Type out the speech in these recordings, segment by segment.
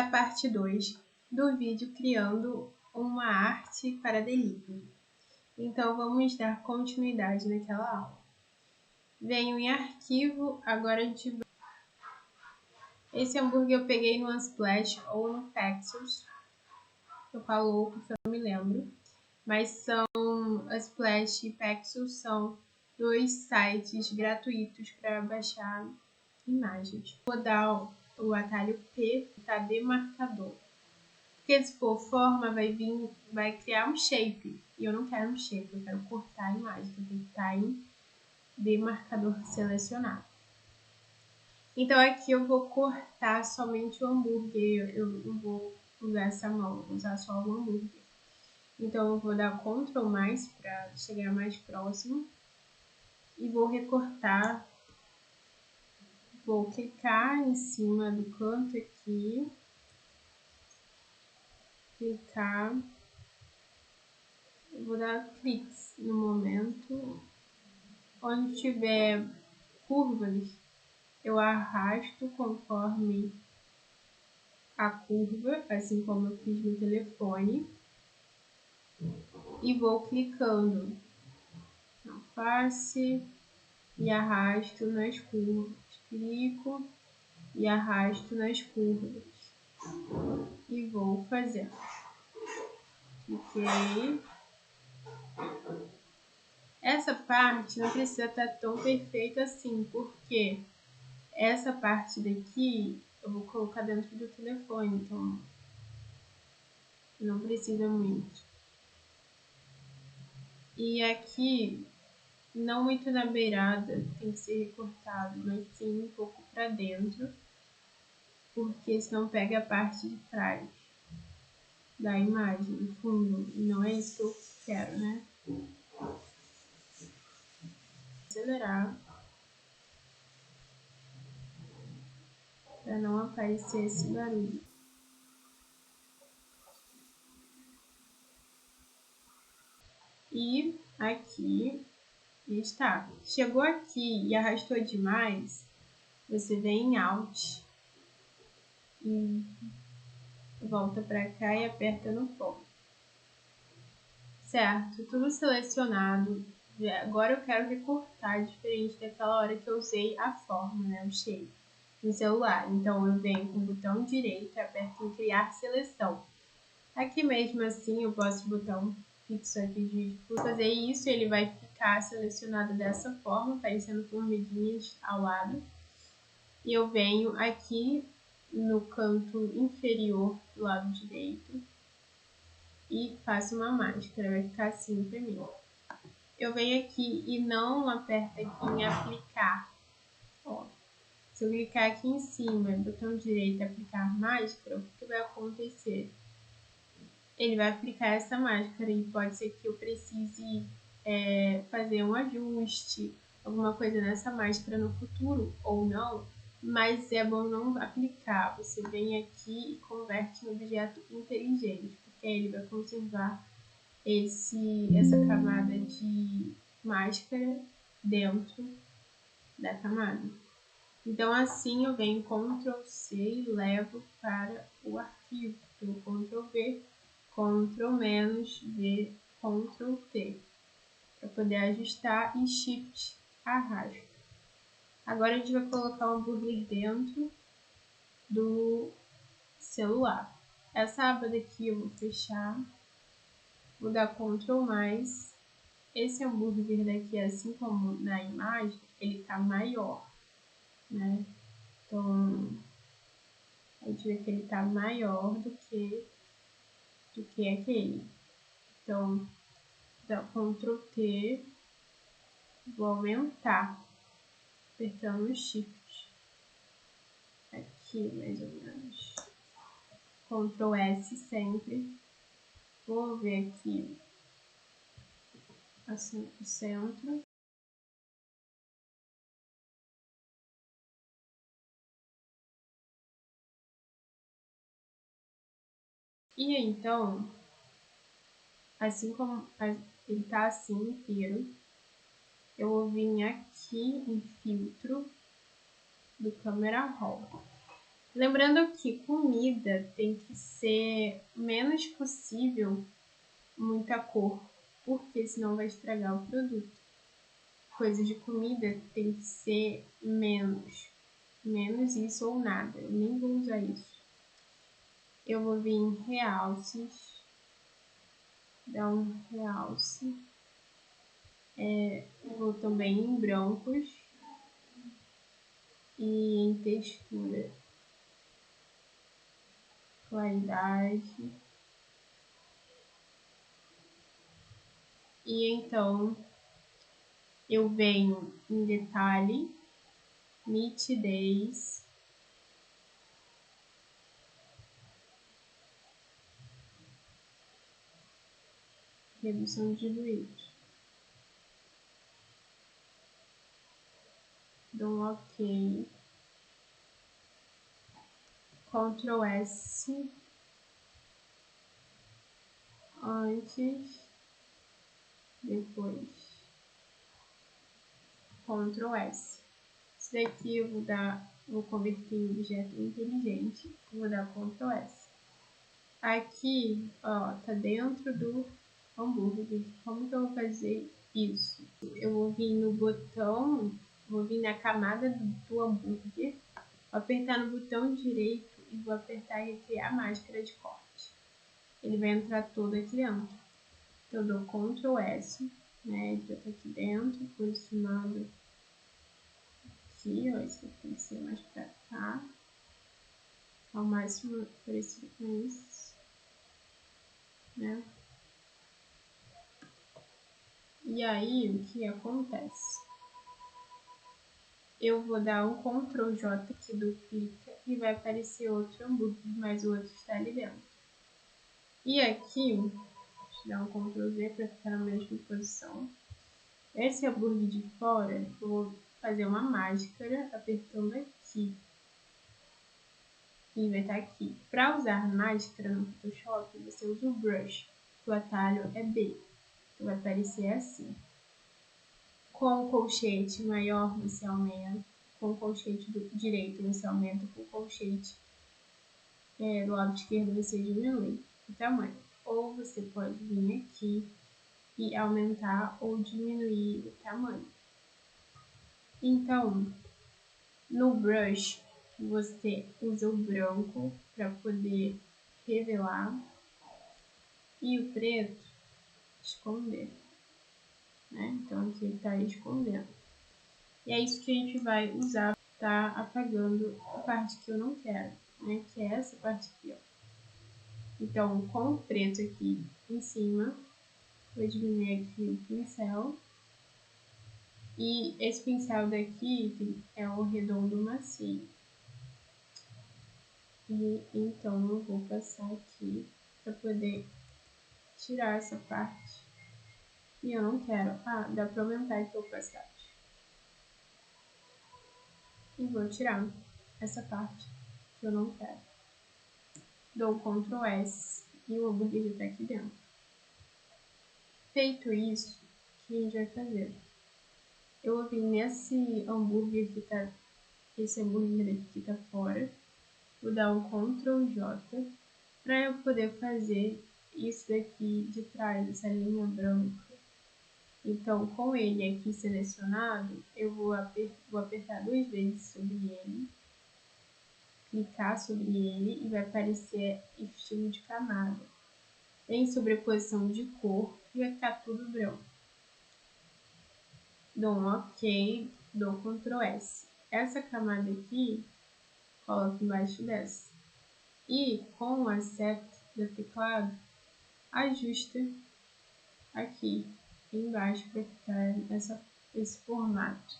a parte 2 do vídeo criando uma arte para delivery. Então, vamos dar continuidade naquela aula. Venho em arquivo, agora a gente vai... Esse hambúrguer eu peguei no Unsplash ou no Pexels. Eu falo porque eu não me lembro. Mas são Unsplash e Pexels são dois sites gratuitos para baixar imagens. Vou dar o atalho P, tá demarcador. Porque se for forma, vai criar um shape. E eu não quero um shape, eu quero cortar a imagem. Então tem que estar em demarcador selecionado. Então aqui eu vou cortar somente o hambúrguer. Eu não vou usar essa mão, vou usar só o hambúrguer. Então eu vou dar Ctrl+ para chegar mais próximo. E vou recortar. Vou clicar em cima do canto aqui. Clicar. Eu vou dar cliques no momento. Onde tiver curvas, eu arrasto conforme a curva, assim como eu fiz no telefone. E vou clicando na face e arrasto nas curvas. Clico e arrasto nas curvas. E vou fazendo. Cliquei. Essa parte não precisa estar tão perfeita assim, porque essa parte daqui eu vou colocar dentro do telefone, então não precisa muito. E aqui, não muito na beirada, tem que ser recortado, mas sim um pouco para dentro, porque senão pega a parte de trás da imagem, do fundo, e não é isso que eu quero, né? Acelerar para não aparecer esse barulho. E aqui está. Chegou aqui e arrastou demais, você vem em Alt e volta para cá e aperta no ponto. Certo, tudo selecionado. Agora eu quero recortar diferente daquela hora que eu usei a forma, né, o shape, no celular. Então eu venho com o botão direito e aperto em criar seleção. Aqui mesmo assim eu posso botar um fixo aqui de fazer isso, ele vai ficar selecionado dessa forma, aparecendo formiguinhas ao lado. E eu venho aqui no canto inferior do lado direito e faço uma máscara, vai ficar assim pra mim. Eu venho aqui e não aperto aqui em aplicar. Ó, se eu clicar aqui em cima, botão direito, aplicar máscara, o que vai acontecer? Ele vai aplicar essa máscara e pode ser que eu precise fazer um ajuste, alguma coisa nessa máscara no futuro ou não, mas é bom não aplicar. Você vem aqui e converte em objeto inteligente, porque aí ele vai conservar essa camada de máscara dentro da camada. Então assim eu venho Ctrl C e levo para o arquivo. Então, Ctrl V, Ctrl-V, Ctrl T, para poder ajustar e Shift arrasto. Agora a gente vai colocar o hambúrguer dentro do celular. Essa aba daqui eu vou fechar, vou dar Ctrl+. Esse hambúrguer daqui, assim como na imagem, ele tá maior, né? Então, a gente vê que ele tá maior do que aquele. Então, dá Ctrl T, vou aumentar, apertando o Shift. Aqui, mais ou menos. Ctrl S sempre. Vou ver aqui, assim, o centro. E então, assim como ele tá assim inteiro, eu vou vir aqui em filtro do Camera Raw. Lembrando que comida tem que ser menos possível muita cor, porque senão vai estragar o produto. Coisa de comida tem que ser menos isso ou nada. Eu nem vou usar isso. Eu vou vir em realces, dar um realce. Vou também em brancos e em textura, claridade. E então eu venho em detalhe, nitidez, redução de ruído. Dou um OK. Ctrl S antes, depois. Ctrl S. Isso daqui eu vou converter em objeto inteligente. Vou dar Ctrl S. Aqui, ó, tá dentro do hambúrguer. Como que eu vou fazer isso? Eu vou vir no botão, vou vir na camada do hambúrguer, vou apertar no botão direito e vou apertar e criar a máscara de corte. Ele vai entrar todo aqui dentro. Então, eu dou Ctrl S, né? Ele já tá aqui dentro, posicionado aqui, ó. Isso aqui tem que ser mais pra cá. Ao máximo parecido com isso, né? E aí, o que acontece? Eu vou dar um Ctrl J que duplica e vai aparecer outro hambúrguer, mas o outro está ali dentro. E aqui, deixa eu dar um Ctrl Z para ficar na mesma posição. Esse hambúrguer de fora, eu vou fazer uma máscara apertando aqui. E vai estar aqui. Para usar máscara no Photoshop, você usa o brush, que o atalho é B. Então vai aparecer assim. Com o colchete maior você aumenta, com o colchete direito você aumenta, com o colchete do lado esquerdo você diminui o tamanho. Ou você pode vir aqui e aumentar ou diminuir o tamanho. Então, no brush, você usa o branco para poder revelar e o preto esconder, né? Então aqui ele está escondendo. E é isso que a gente vai usar, tá apagando a parte que eu não quero, né? Que é essa parte aqui, ó. Então, com o preto aqui em cima, vou diminuir aqui o pincel. E esse pincel daqui é o redondo macio. E então eu vou passar aqui para poder tirar essa parte. E eu não quero. Ah, dá para aumentar aqui a opacidade. E vou tirar essa parte que eu não quero. Dou Ctrl S e o hambúrguer já está aqui dentro. Feito isso, o que a gente vai fazer? Eu vou vir nesse hambúrguer que tá, esse hambúrguer aqui que tá fora, vou dar um Ctrl J para eu poder fazer isso daqui de trás, essa linha branca. Então, com ele aqui selecionado, eu vou apertar 2 vezes sobre ele, clicar sobre ele e vai aparecer estilo de camada. Em sobreposição de cor, e vai ficar tudo branco. Dou um OK, dou Ctrl S. Essa camada aqui, coloco embaixo dessa. E com a seta do teclado, ajusta aqui embaixo para ficar esse formato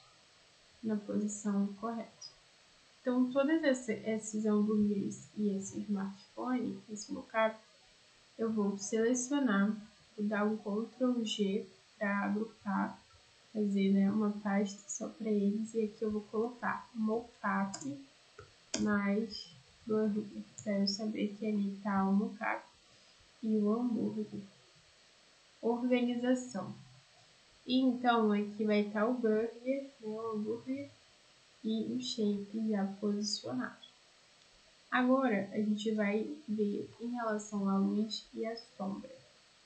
na posição correta. Então, todos esses hambúrgueres e esse smartphone, esse mockup, eu vou selecionar, vou dar um Ctrl G para agrupar, fazer, né, uma pasta só para eles, e aqui eu vou colocar mockup mais burger, para eu saber que ali está o mockup e o hambúrguer. Organização. E então aqui vai estar o burger, né, o hambúrguer e o shape já posicionado. Agora, a gente vai ver em relação à luz e à sombra.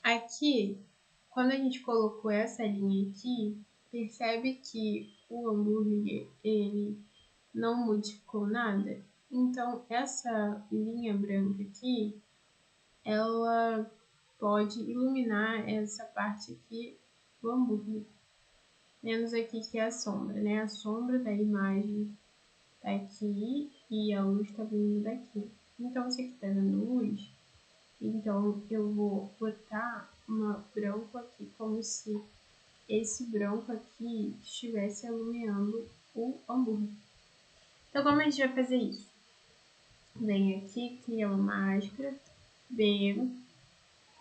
Aqui, quando a gente colocou essa linha aqui, percebe que o hambúrguer, ele não modificou nada? Então, essa linha branca aqui, ela pode iluminar essa parte aqui do hambúrguer. Menos aqui que é a sombra, né? A sombra da imagem tá aqui e a luz tá vindo daqui. Então, você que tá vendo luz, então eu vou botar uma branco aqui, como se esse branco aqui estivesse iluminando o hambúrguer. Então, como a gente vai fazer isso? Vem aqui, cria uma máscara, B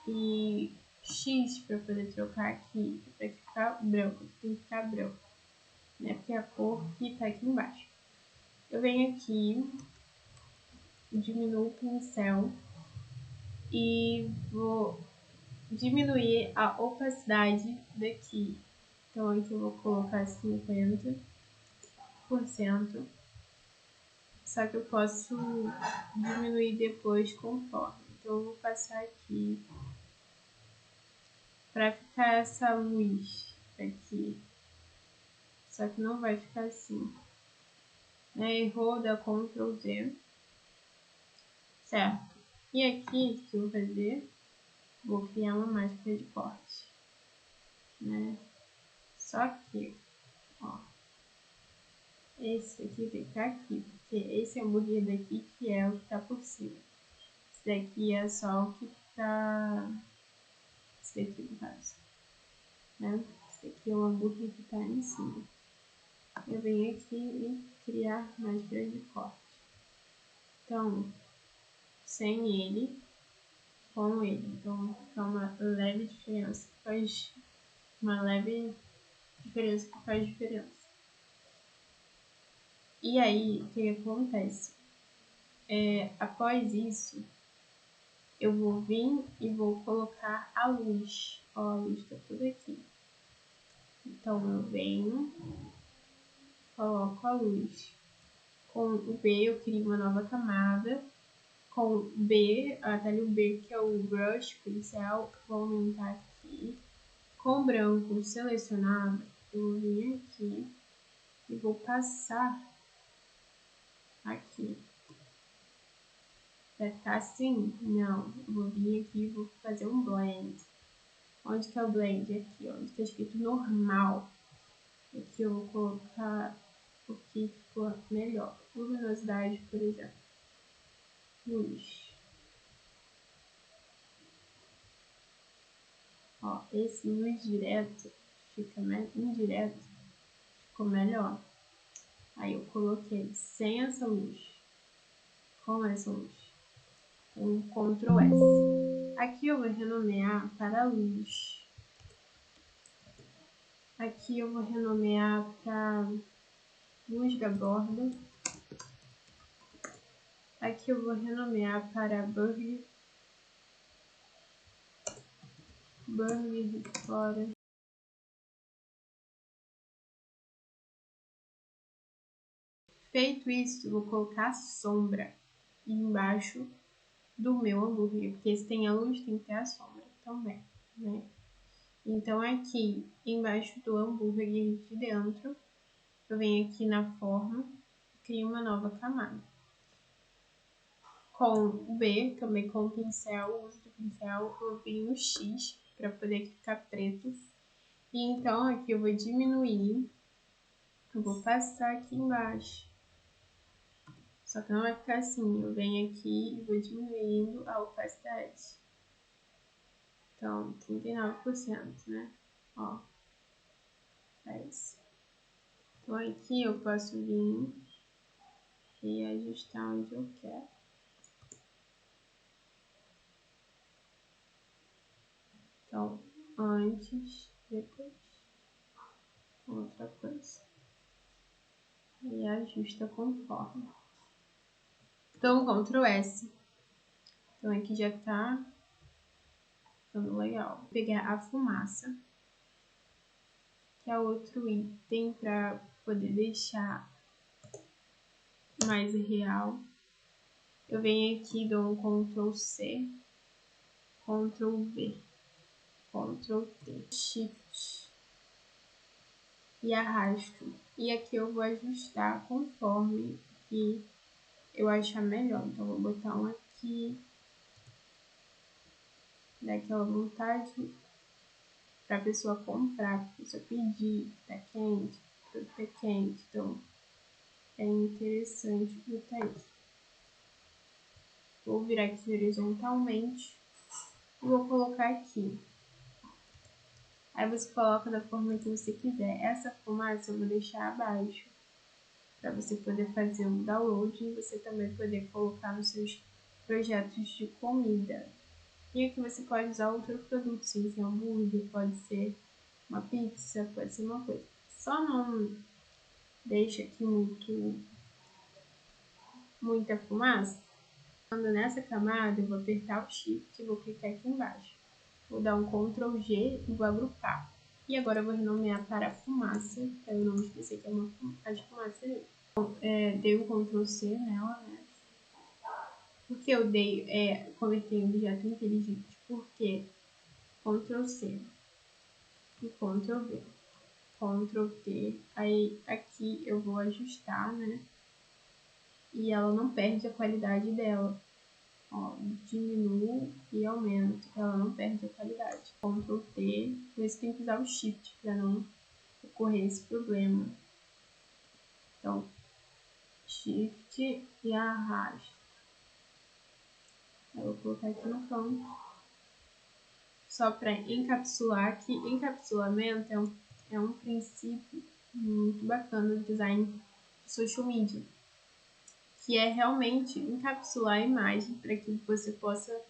e X para poder trocar aqui, para ficar branco, tem que ficar branco, né? Porque é a cor que tá aqui embaixo. Eu venho aqui, diminuo o pincel e vou diminuir a opacidade daqui. Então aqui eu vou colocar 50%. Só que eu posso diminuir depois conforme. Então eu vou passar aqui para ficar essa luz aqui. Só que não vai ficar assim. Errou, dá Ctrl Z. Certo. E aqui, o que eu vou fazer? Vou criar uma máscara de corte. Né? Só que, ó. Esse aqui tem que ficar aqui. Porque esse hambúrguer daqui que é o que tá por cima. Esse daqui é só o que tá... Esse daqui no caso. Né? Esse aqui é o hambúrguer que tá em cima. Eu venho aqui e criar máscara de corte. Então, sem ele, com ele. Então, fica uma leve diferença que faz diferença. E aí, o que acontece? Após isso, eu vou vir e vou colocar a luz. Ó, a luz tá tudo aqui. Então, eu venho, coloco a luz. Com o B, eu crio uma nova camada. Com o B, atalho B, que é o brush, pincel, vou aumentar aqui. Com o branco selecionado, eu vou vir aqui e vou passar aqui. Vai ficar assim? Não. Eu vou vir aqui e vou fazer um blend. Onde que é o blend? Aqui, ó, onde está escrito normal. Aqui eu vou colocar o que ficou melhor. Luminosidade, por exemplo. Luz. Ó, esse luz direto fica indireto, ficou melhor. Aí eu coloquei sem essa luz, com essa luz. Então, Ctrl S. Aqui eu vou renomear para luz. Aqui eu vou renomear para luz da borda. Aqui eu vou renomear para burger fora. Feito isso, eu vou colocar sombra embaixo do meu hambúrguer, porque se tem a luz, tem que ter a sombra também, né? Então aqui embaixo do hambúrguer de dentro, eu venho aqui na forma, crio uma nova camada. Com o B, também com o pincel, uso do pincel, eu venho no X para poder ficar preto. E então aqui eu vou diminuir, eu vou passar aqui embaixo. Só que não vai ficar assim, eu venho aqui e vou diminuindo a opacidade. Então, 39%, né? Ó, é isso. Então aqui eu posso vir e ajustar onde eu quero. Então, antes, depois, outra coisa. E ajusta conforme. Então, Ctrl S. Então aqui já tá ficando legal. Vou pegar a fumaça, que é outro item para poder deixar mais real. eu venho aqui, dou um Ctrl C, Ctrl V, Ctrl T, Shift e arrasto. E aqui eu vou ajustar conforme que eu achar melhor. Então, vou botar um aqui, daquela vontade para a pessoa comprar, para a pessoa pedir, tá quente, tudo tá quente. Então, é interessante botar isso. Vou virar aqui horizontalmente e vou colocar aqui. Aí você coloca da forma que você quiser. Essa fumaça eu vou deixar abaixo, para você poder fazer o download e você também poder colocar nos seus projetos de comida. E aqui você pode usar outro produto, sim, um hambúrguer, pode ser uma pizza, pode ser uma coisa. Só não deixa aqui muita fumaça. Quando nessa camada, eu vou apertar o Shift e vou clicar aqui embaixo. Vou dar um Ctrl G e vou agrupar. E agora eu vou renomear para fumaça, para eu não esquecer que é a de fumaça ali. Então, dei um Ctrl C nela, né? Porque eu converti em objeto inteligente? Porque Ctrl C e Ctrl V, Ctrl T, aí aqui eu vou ajustar, né? E ela não perde a qualidade dela. Ó, diminuo e aumento, ela não perde a qualidade. Ctrl T, por isso tem que usar o Shift para não ocorrer esse problema. Então, Shift e arrasto. Eu vou colocar aqui no canto. Só para encapsular, que encapsulamento é um princípio muito bacana do design de social media, que é realmente encapsular a imagem para que você possa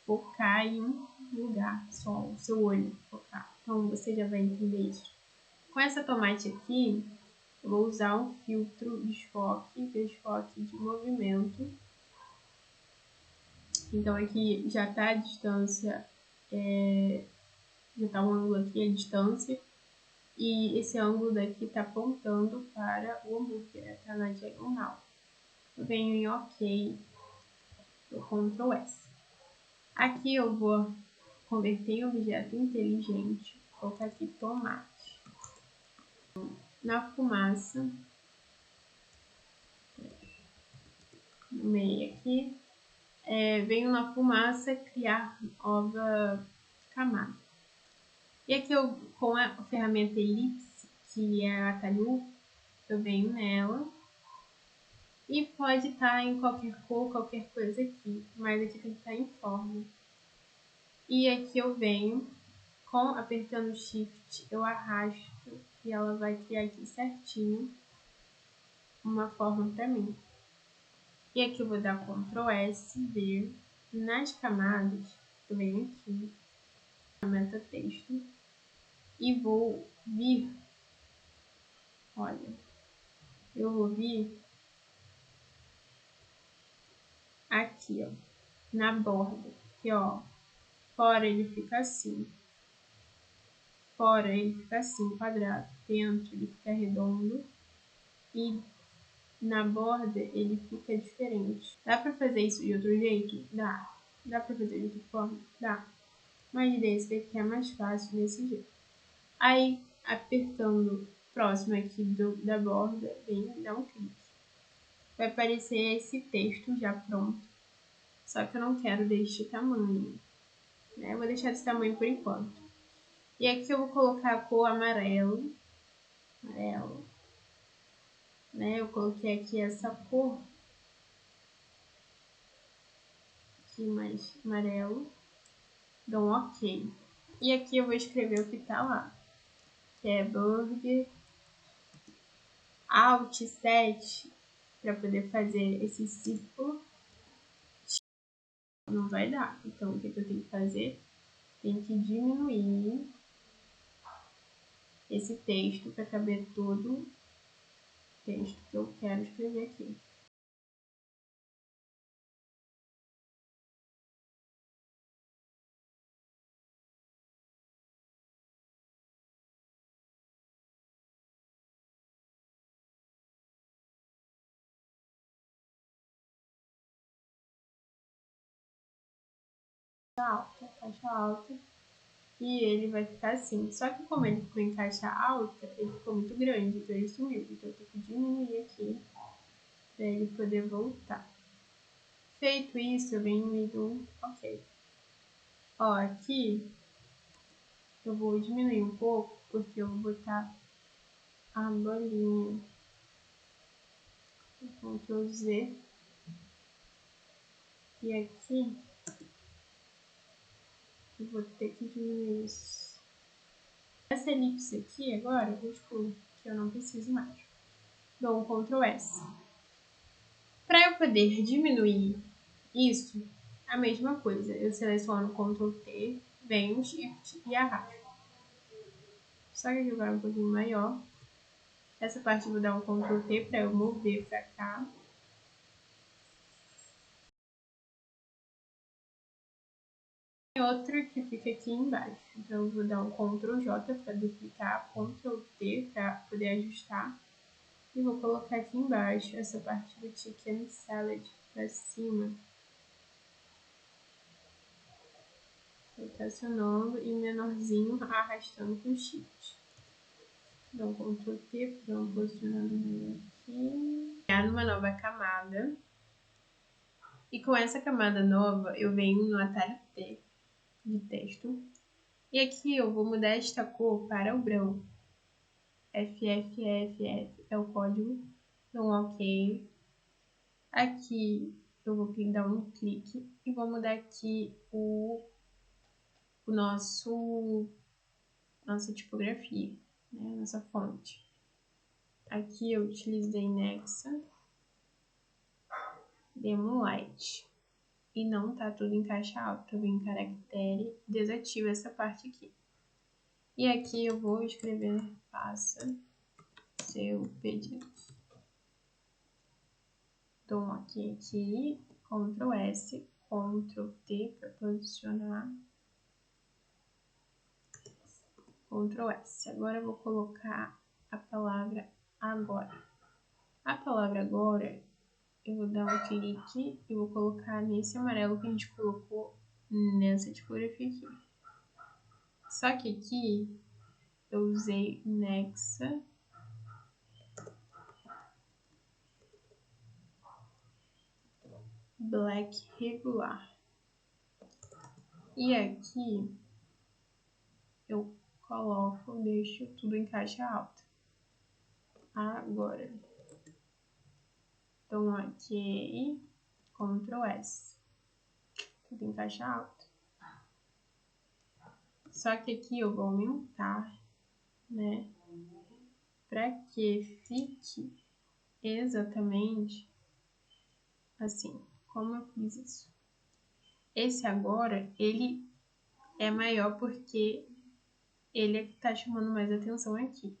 focar em um lugar só, o seu olho focar. Então você já vai entender isso. Com essa tomate aqui, eu vou usar um filtro desfoque de movimento. Então aqui já está a distância, já está um ângulo aqui, a distância, e esse ângulo daqui está apontando para o hambúrguer, está na diagonal. Eu venho em OK, eu Ctrl S. Aqui eu vou converter em objeto inteligente, vou colocar aqui tomate. Na fumaça, no meio aqui, venho na fumaça criar nova camada. E aqui eu, com a ferramenta elipse, que é a atalho, eu venho nela. E pode estar em qualquer cor, qualquer coisa aqui, mas aqui tem que estar em forma. E aqui eu venho, apertando o Shift, eu arrasto e ela vai criar aqui certinho uma forma para mim. E aqui eu vou dar Ctrl S, V, nas camadas, eu venho aqui, ferramenta texto, e vou vir, olha, eu vou vir aqui, ó, na borda, que ó, fora ele fica assim, fora ele fica assim, quadrado, dentro ele fica redondo, e na borda ele fica diferente. Dá pra fazer isso de outro jeito? Dá. Dá pra fazer de outra forma? Dá. Mas desse daqui é mais fácil desse jeito. Aí, apertando próximo aqui da borda, vem dar um clique. Vai aparecer esse texto já pronto. Só que eu não quero deste tamanho, né? Eu vou deixar desse tamanho por enquanto. E aqui eu vou colocar a cor amarelo. Amarelo. Né? Eu coloquei aqui essa cor. Aqui mais amarelo. Dou um OK. E aqui eu vou escrever o que tá lá. Que é burger. Alt 7 para poder fazer esse círculo. Não vai dar. Então, o que eu tenho que fazer? Tem que diminuir esse texto para caber todo o texto que eu quero escrever aqui. caixa alta. E ele vai ficar assim. Só que como ele ficou em caixa alta, ele ficou muito grande, então ele sumiu. Então eu tenho que diminuir aqui para ele poder voltar. Feito isso, eu venho e dou ok. Ó, aqui eu vou diminuir um pouco, porque eu vou botar a bolinha. Ctrl Z. E aqui eu vou ter que diminuir isso. Essa elipse aqui agora eu excluo, que eu não preciso mais. Dou um Ctrl S. Para eu poder diminuir isso, a mesma coisa. Eu seleciono Ctrl T, venho Shift e arrasto. Só que aqui vai um pouquinho maior. Essa parte eu vou dar um Ctrl T para eu mover para cá. E outra que fica aqui embaixo. Então eu vou dar um Ctrl J para duplicar, Ctrl T para poder ajustar. E vou colocar aqui embaixo essa parte do Chicken Salad para cima. Rotacionando e menorzinho arrastando com Shift. Dou um Ctrl T para um posicionamento aqui. Criar numa nova camada. E com essa camada nova, eu venho no atalho T de texto. E aqui eu vou mudar esta cor para o branco. FFFF é o código. Dou um OK. Aqui eu vou dar um clique e vou mudar aqui nossa tipografia, né? Nossa fonte. Aqui eu utilizei Nexa Demo Light e não tá tudo em caixa alta. Eu venho em caractere, desativo essa parte aqui. E aqui eu vou escrever faça seu pedido. Dou um OK aqui, Ctrl S, Ctrl T para posicionar. Ctrl S. Agora eu vou colocar a palavra agora. A palavra agora, eu vou dar um clique e vou colocar nesse amarelo que a gente colocou nessa tipografia aqui. Só que aqui eu usei Nexa Black regular. E aqui eu coloco, deixo tudo em caixa alta. Agora, então OK, Ctrl S, tudo em caixa alta. Só que aqui eu vou aumentar, né, para que fique exatamente assim, como eu fiz isso. Esse agora, ele é maior porque ele é que tá chamando mais atenção aqui.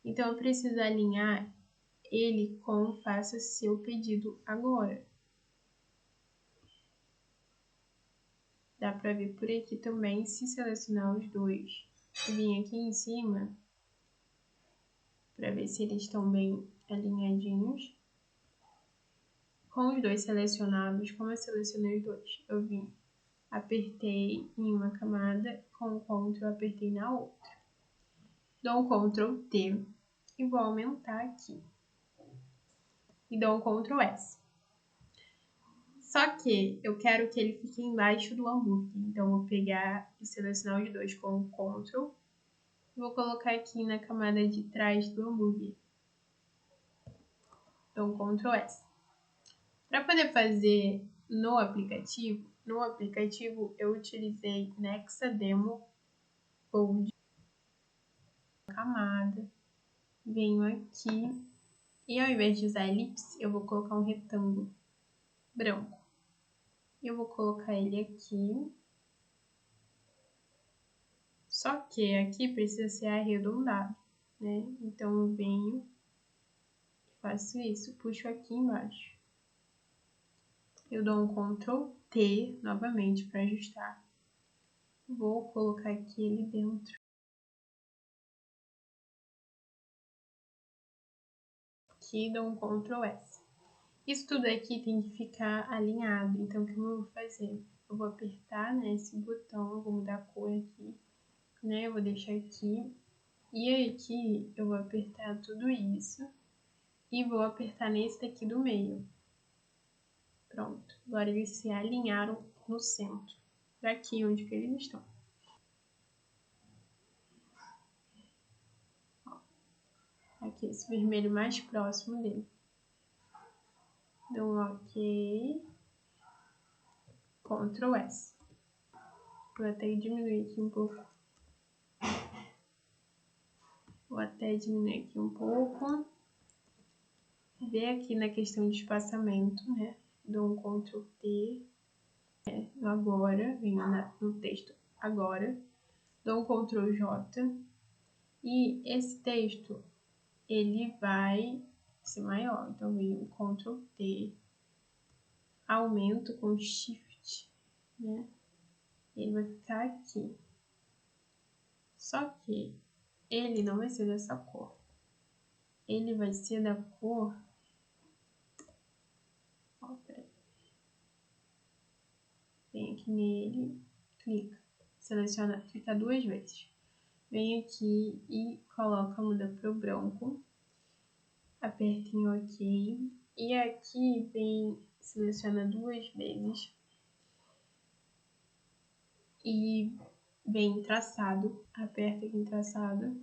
Então eu preciso alinhar ele com faça seu pedido agora. Dá para ver por aqui também, se selecionar os dois, vim aqui em cima para ver se eles estão bem alinhadinhos. Com os dois selecionados, como eu selecionei os dois, eu vim, apertei em uma camada, com o Ctrl apertei na outra. Dou um Ctrl T e vou aumentar aqui. E dou um Ctrl S. Só que eu quero que ele fique embaixo do hambúrguer. Então, eu vou pegar e selecionar os dois com o Ctrl. E vou colocar aqui na camada de trás do hambúrguer. Então, Ctrl S. Para poder fazer no aplicativo eu utilizei Nexa Demo Bold. Camada. Venho aqui. E ao invés de usar elipse, eu vou colocar um retângulo branco. Eu vou colocar ele aqui. Só que aqui precisa ser arredondado, né? Então eu venho, faço isso, puxo aqui embaixo. Eu dou um Ctrl T novamente para ajustar. Vou colocar aqui ele dentro. Aqui dou um Ctrl S. Isso tudo aqui tem que ficar alinhado, então o que eu vou fazer? Eu eu vou apertar, né, esse botão, eu vou mudar a cor aqui, né, eu vou deixar aqui. E aqui eu vou apertar tudo isso e vou apertar nesse daqui do meio. Pronto, agora eles se alinharam no centro, daqui onde que eles estão. Ó, aqui esse vermelho mais próximo dele. Dou um OK, Ctrl S. Vou até diminuir aqui um pouco. Vou até diminuir aqui um pouco. Ver aqui na questão de espaçamento, né? Dou um Ctrl T. No agora, venho no texto agora. Dou um Ctrl J. E esse texto, ele vai ser maior. Então, venho Ctrl T. Aumento com Shift, né? Ele vai ficar aqui. Só que ele não vai ser dessa cor. Ele vai ser da cor... Ó, peraí. Vem aqui nele, clica. Seleciona, clica 2 vezes. Vem aqui e coloca, muda para o branco. Aperta em OK. E aqui vem, seleciona 2 vezes. E vem traçado. Aperta aqui em traçado.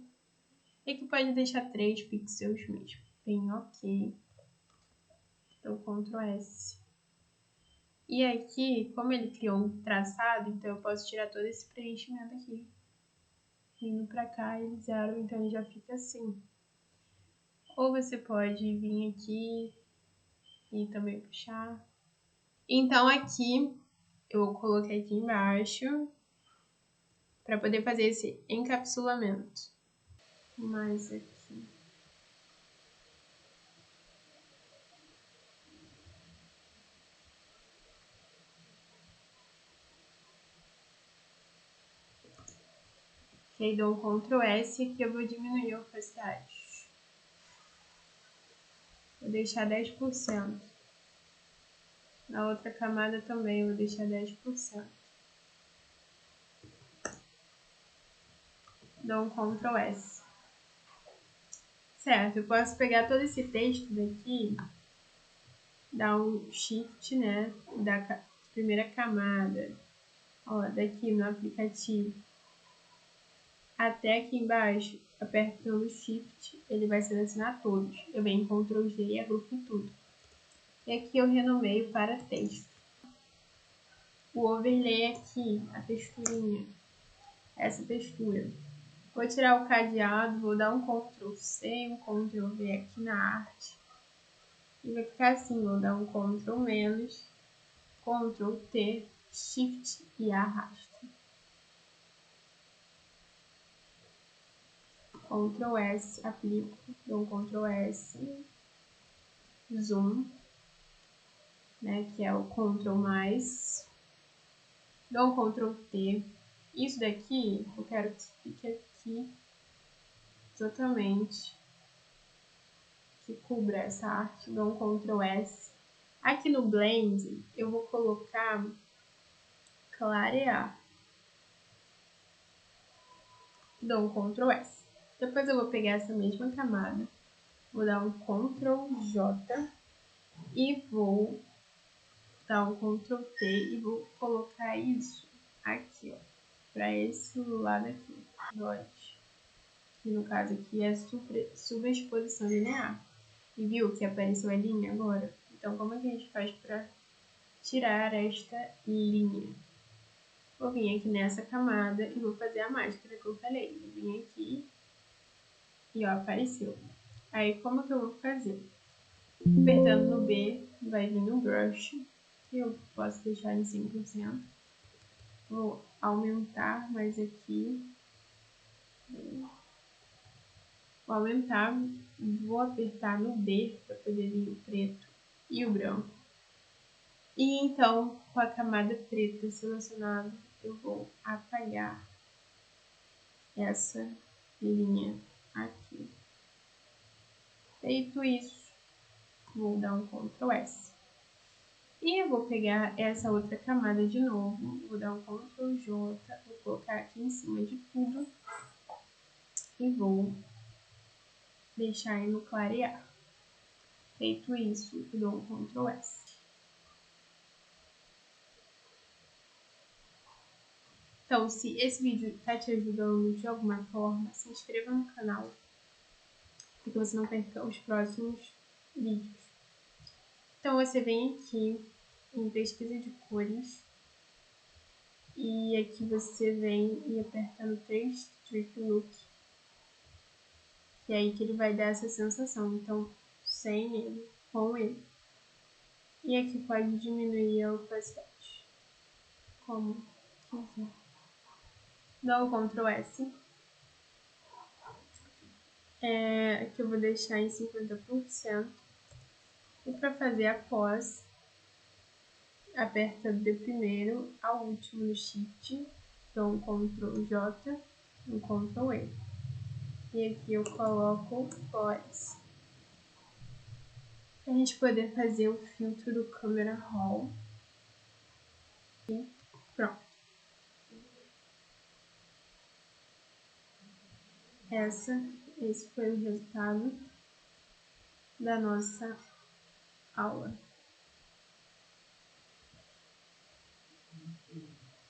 E aqui pode deixar 3 pixels mesmo. Vem OK. Então, Ctrl S. E aqui, como ele criou um traçado, então eu posso tirar todo esse preenchimento aqui. Vindo pra cá, ele zero, então ele já fica assim. Ou você pode vir aqui e também puxar. Então aqui, eu coloquei aqui embaixo para poder fazer esse encapsulamento. Mais aqui. Ok, dou um Ctrl S e aqui eu vou diminuir a opacidade. Vou deixar 10%. Na outra camada também vou deixar 10%. Dou um Ctrl S. Certo, eu posso pegar todo esse texto daqui, dar um Shift, né, da primeira camada, ó, daqui no aplicativo, até aqui embaixo, apertando o Shift, ele vai selecionar todos. Eu venho em Ctrl G e agrupo tudo. E aqui eu renomeio para texto. O overlay aqui, a texturinha, essa textura. Vou tirar o cadeado, vou dar um Ctrl C e um Ctrl V aqui na arte. E vai ficar assim, vou dar um Ctrl menos, Ctrl T, Shift e arrasto. Ctrl S, aplico, dou um Ctrl S, Zoom, né, que é o Ctrl mais, dou um Ctrl T. Isso daqui, eu quero que fique aqui totalmente, que cubra essa arte, dou um Ctrl S. Aqui no Blend, eu vou colocar clarear. Dou um Ctrl S. Depois eu vou pegar essa mesma camada, vou dar um Ctrl J e vou dar um Ctrl T e vou colocar isso aqui, ó, para esse lado aqui, que no caso aqui é subexposição linear. E viu que apareceu a linha agora? Então, como é que a gente faz para tirar esta linha? Vou vir aqui nessa camada e vou fazer a máscara que eu falei. Vou vir aqui e ó, apareceu. Aí, como que eu vou fazer? Apertando no B, vai vir no brush, que eu posso deixar em 5%. Vou aumentar mais aqui. Vou aumentar, vou apertar no B para poder vir o preto e o branco. E então, com a camada preta selecionada, eu vou apagar essa linha aqui. Feito isso, vou dar um Ctrl S. E eu vou pegar essa outra camada de novo, vou dar um Ctrl J, vou colocar aqui em cima de tudo e vou deixar ele no clarear. Feito isso, eu dou um Ctrl S. Então, se esse vídeo está te ajudando de alguma forma, se inscreva no canal, para que você não perca os próximos vídeos. Então, você vem aqui em pesquisa de cores, e aqui você vem e aperta no Trace Strip Look, e aí que ele vai dar essa sensação. Então, sem ele, com ele. E aqui pode diminuir a opacidade, como quiser. Dá o Ctrl S. Aqui eu vou deixar em 50%. E para fazer a pós, aperta do primeiro ao último no Shift, dou um Ctrl J, um Ctrl E. E aqui eu coloco pós. Para a gente poder fazer o filtro do Camera Raw. E pronto. Esse foi o resultado da nossa aula.